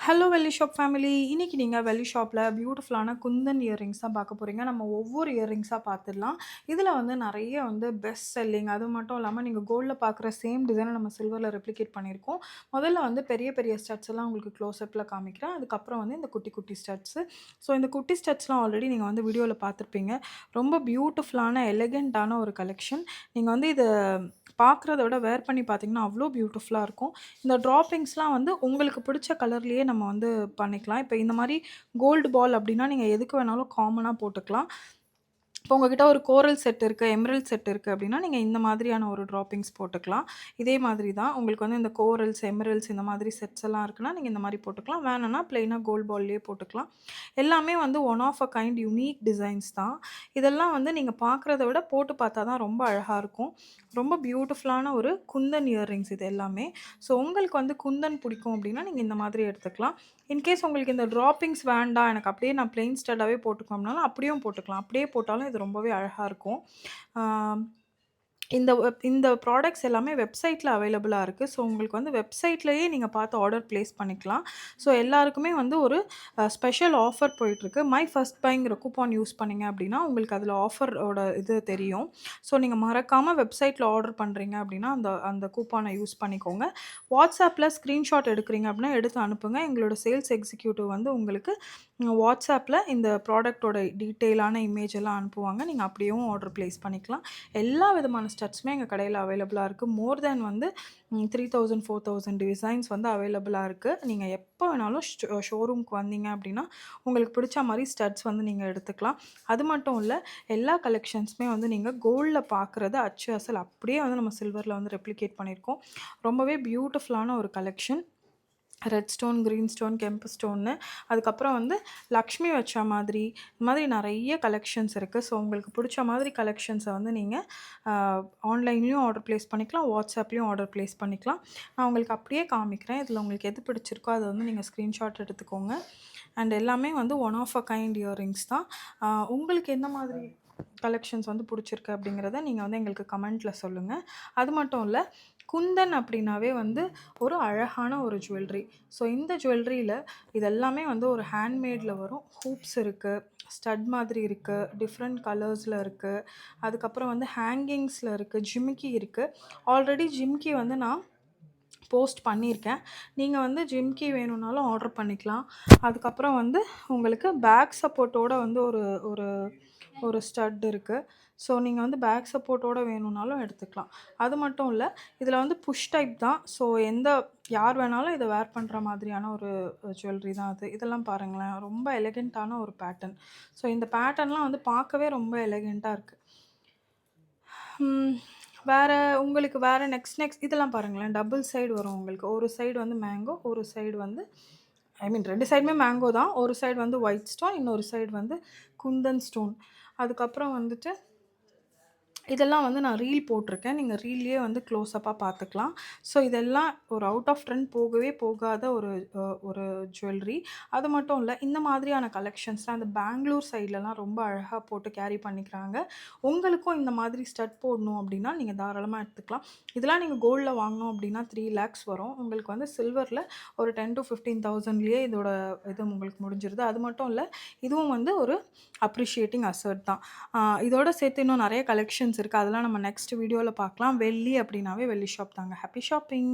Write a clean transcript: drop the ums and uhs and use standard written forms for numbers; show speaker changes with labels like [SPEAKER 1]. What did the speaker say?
[SPEAKER 1] Hello வெள்ளி shop family. இன்னைக்கு நீங்க வெள்ளி ஷாப்ல பியூட்டிஃபுல்லான குந்தன் இயரிங்ஸ் தான் பார்க்க போறீங்க. நம்ம ஒவ்வொரு இயரிங்ஸா பார்த்துடலாம். இதுல வந்து நெறைய வந்து பெஸ்ட் செல்லிங். அது மட்டும் இல்லாம நீங்க கோல்ட்ல பார்க்குற சேம் டிசைன நம்ம சில்வர்ல ரெப்ளிகேட் பண்ணியிருக்கோம். முதல்ல வந்து பெரிய பெரிய ஸ்டட்ஸ் எல்லாம் உங்களுக்கு க்ளோஸ் அப்ல காமிக்கிறேன். அதுக்கப்புறம் வந்து இந்த குட்டி குட்டி ஸ்டட்ஸ். ஸோ இந்த குட்டி ஸ்டட்ஸ்லாம் ஆல்ரெடி நீங்க வந்து வீடியோல பார்த்துருப்பீங்க. ரொம்ப பியூட்டிஃபுல்லான எலகன்ட்டான ஒரு கலெக்ஷன். நீங்க வந்து இத பார்க்குறத விட வேர் பண்ணி பார்த்தீங்கன்னா, அவ்ளோ பியூட்டிஃபுல்லா இருக்கும். இந்த ட்ராப்பிங்ஸ்லாம் வந்து உங்களுக்கு பிடிச்ச கலர்லயே நம்ம வந்து பண்ணிக்கலாம். இப்ப இந்த மாரி கோல்டு பால் அப்டின்னா, நீங்க எதுக்கு வேணாலும் காமனா போட்டுக்கலாம். இப்போ உங்ககிட்ட ஒரு கோரல் செட் இருக்கு, எமரல்ட் செட் இருக்கு அப்டின்னா, நீங்க இந்த மாதிரியான ஒரு ட்ராப்பிங்ஸ் போட்டுக்கலாம். இதே மாதிரி தான் உங்களுக்கு வந்து இந்த கோரல்ஸ், எமரல்ட்ஸ் இந்த மாதிரி செட்ஸ் எல்லாம் இருக்குன்னா, நீங்க இந்த மாரி போட்டுக்கலாம். வேணான்னா பிளெயினா கோல்ட் பால்லயே போட்டுக்கலாம். எல்லாமே வந்து one of a kind unique designs தான். இதெல்லாம் வந்து நீங்க பார்க்குறத விட போட்டு பார்த்தா தான் ரொம்ப அழகா இருக்கும். ரொம்ப பியூட்டிஃபுல்லான ஒரு குந்தன் இயர்ரிங்ஸ் இது எல்லாமே. ஸோ உங்களுக்கு வந்து குந்தன் பிடிக்கும் அப்டின்னா, நீங்க இந்த மாதிரி எடுத்துக்கலாம். இன்கேஸ் உங்களுக்கு இந்த ட்ராப்பிங்ஸ் வேண்டாம், எனக்கு அப்படியே நான் பிளெயின் ஸ்டட்டாவே போட்டுக்கணும்னாலும் அப்படியும் போட்டுக்கலாம். அப்படியே போட்டாலும் இது ரொம்பவே அழகா இருக்கும். ஆ இந்த ப்ராடக்ட்ஸ் எல்லாமே வெப்சைட்ல அவைலபிளா இருக்கு. ஸோ உங்களுக்கு வந்து வெப்சைட்லயே நீங்க பார்த்து ஆர்டர் பிளேஸ் பண்ணிக்கலாம். ஸோ எல்லாருக்குமே வந்து ஒரு ஸ்பெஷல் ஆஃபர் போயிட்டுருக்கு. மை ஃபர்ஸ்ட் பைங்கிற கூப்பன் யூஸ் பண்ணீங்க அப்படின்னா, உங்களுக்கு அதில ஆஃபரோட இது தெரியும். ஸோ நீங்க மறக்காம வெப்சைட்ல ஆர்டர் பண்றீங்க அப்படின்னா, அந்த அந்த கூப்பன யூஸ் பண்ணிக்கோங்க. வாட்ஸ்அப்ல ஸ்க்ரீன்ஷாட் எடுக்கிறீங்க அப்படின்னா, எடுத்து அனுப்புங்க. எங்களோட சேல்ஸ் எக்ஸிக்யூட்டிவ் வந்து உங்களுக்கு வாட்ஸ்அப்ல இந்த ப்ராடக்ட்டோட டீட்டெயிலான இமேஜ் எல்லாம் அனுப்புவாங்க. நீங்க அப்படியேவும் ஆர்டர் பிளேஸ் பண்ணிக்கலாம். எல்லா விதமான ஸ்டட்ஸுமே எங்க கடையில அவைலபிளா இருக்கு. மோர் தென் வந்து 3000, 4000 டிசைன்ஸ் வந்து அவைலபிளா இருக்கு. நீங்க எப்ப வேணாலும் ஷோரூம்க்கு வந்தீங்க அப்படின்னா, உங்களுக்கு பிடிச்ச மாரி ஸ்டட்ஸ் வந்து நீங்க எடுத்துக்கலாம். அது மட்டும் இல்ல, எல்லா கலெக்ஷன்ஸுமே வந்து நீங்க கோல்ட்ல பார்க்குறது அச்சு அசல் அப்படியே வந்து நம்ம சில்வர்ல வந்து ரெப்ளிகேட் பண்ணியிருக்கோம். ரொம்பவே பியூட்டிஃபுல்லான ஒரு collection. Red stone, green stone, கெம்பு ஸ்டோன்னு, அதுக்கப்புறம் வந்து லக்ஷ்மி வச்ச மாதிரி, இந்த மாதிரி நெறைய கலெக்ஷன்ஸ் இருக்கு. ஸோ உங்களுக்கு பிடிச்ச மாதிரி கலெக்ஷன்ஸ வந்து நீங்க அ ஆன்லைன்லயும் ஆர்டர் பிளேஸ் பண்ணிக்கலாம். வாட்ஸ்அப்லயும் ஆர்டர் பிளேஸ் பண்ணிக்கலாம். நான் உங்களுக்கு அப்படியே காமிக்கிறேன். இதில உங்களுக்கு எது பிடிச்சிருக்கோ அத வந்து நீங்க ஸ்க்ரீன்ஷாட் எடுத்துக்கோங்க. அண்ட் எல்லாமே வந்து one of a kind earrings தான். உங்களுக்கு எந்த மாதிரி கலெக்ஷன்ஸ் வந்து பிடிச்சிருக்கு அப்படிங்கிறத நீங்க வந்து எங்களுக்கு கமெண்ட்ல சொல்லுங்க. அது மட்டும் இல்ல, குந்தன் அப்படின்னாவே வந்து ஒரு அழகான ஒரு ஜுவல்லரி. ஸோ இந்த ஜுவல்லரியில இது எல்லாமே வந்து ஒரு ஹேண்ட்மேட்ல வரும். ஹூப்ஸ் இருக்கு, ஸ்டட் மாதிரி இருக்கு, டிஃப்ரெண்ட் கலர்ஸ்ல இருக்கு. அதுக்கப்புறம் வந்து ஹேங்கிங்ஸ்ல இருக்கு, ஜிமிக்கி இருக்கு. ஆல்ரெடி ஜிமிக்கி வந்து நான் போஸ்ட் பண்ணியிருக்கேன். நீங்க வந்து ஜிமிக்கி வேணும்னாலும் ஆர்டர் பண்ணிக்கலாம். அதுக்கப்புறம் வந்து உங்களுக்கு பேக் சப்போர்ட்டோட வந்து ஒரு ஒரு ஒரு ஸ்டட் இருக்கு. ஸோ நீங்க வந்து பேக் சப்போர்ட்டோட வேணும்னாலும் எடுத்துக்கலாம். அது மட்டும் இல்ல, இதில வந்து புஷ் டைப் தான். ஸோ யார் வேணாலும் இத வேர் பண்ற மாதிரியான ஒரு ஜுவல்லரி தான் அது. இதெல்லாம் பாருங்களேன், ரொம்ப எலகன்ட்டான ஒரு பேட்டர்ன். ஸோ இந்த பேட்டர்ன்லாம் வந்து பார்க்கவே ரொம்ப எலகன்ட்டா இருக்கு. ம். வேற உங்களுக்கு வேற நெக்ஸ்ட் இதெல்லாம் பாருங்களேன். டபுள் சைடு வரும் உங்களுக்கு. ஒரு சைடு வந்து மேங்கோ, ஒரு சைடு வந்து ஐ மீன் 2 சைடுமே மேங்கோ தான். ஒரு சைடு வந்து ஒயிட் ஸ்டோன், இன்னொரு சைடு வந்து குந்தன் ஸ்டோன். அதுக்கப்புறம் வந்துட்டு இதெல்லாம் வந்து நான் ரீல் போட்டிருக்கேன். நீங்க ரீல்லயே வந்து க்ளோஸ் அப்பா பார்த்துக்கலாம். ஸோ இதெல்லாம் ஒரு அவுட் ஆஃப் ட்ரெண்ட் போகவே போகாத ஒரு ஜுவல்லரி. அது மட்டும் இல்ல, இந்த மாதிரியான கலெக்ஷன்ஸ்லாம் இந்த பெங்களூர் சைட்லலாம் ரொம்ப அழகா போட்டு கேரி பண்ணிக்கிறாங்க. உங்களுக்கும் இந்த மாதிரி ஸ்டட் போடணும் அப்படின்னா, நீங்க தாராளமா எடுத்துக்கலாம். இதெல்லாம் நீங்க கோல்ட்ல வாங்கணும் அப்படின்னா 3 லேக்ஸ் வரும். உங்களுக்கு வந்து சில்வர்ல ஒரு 10,000-15,000லயே இதோட இது உங்களுக்கு முடிஞ்சிருது. அது மட்டும் இல்ல, இதுவும் வந்து ஒரு அப்ரிஷியேட்டிங் அசெட் தான். இதோட சேர்த்து இன்னும் நெறைய கலெக்ஷன்ஸ் இருக்கு. அதெல்லாம் நம்ம நெக்ஸ்ட் வீடியோல பார்க்கலாம். வெள்ளி அப்படின்னாவே வெள்ளி ஷாப் தாங்க. Happy shopping!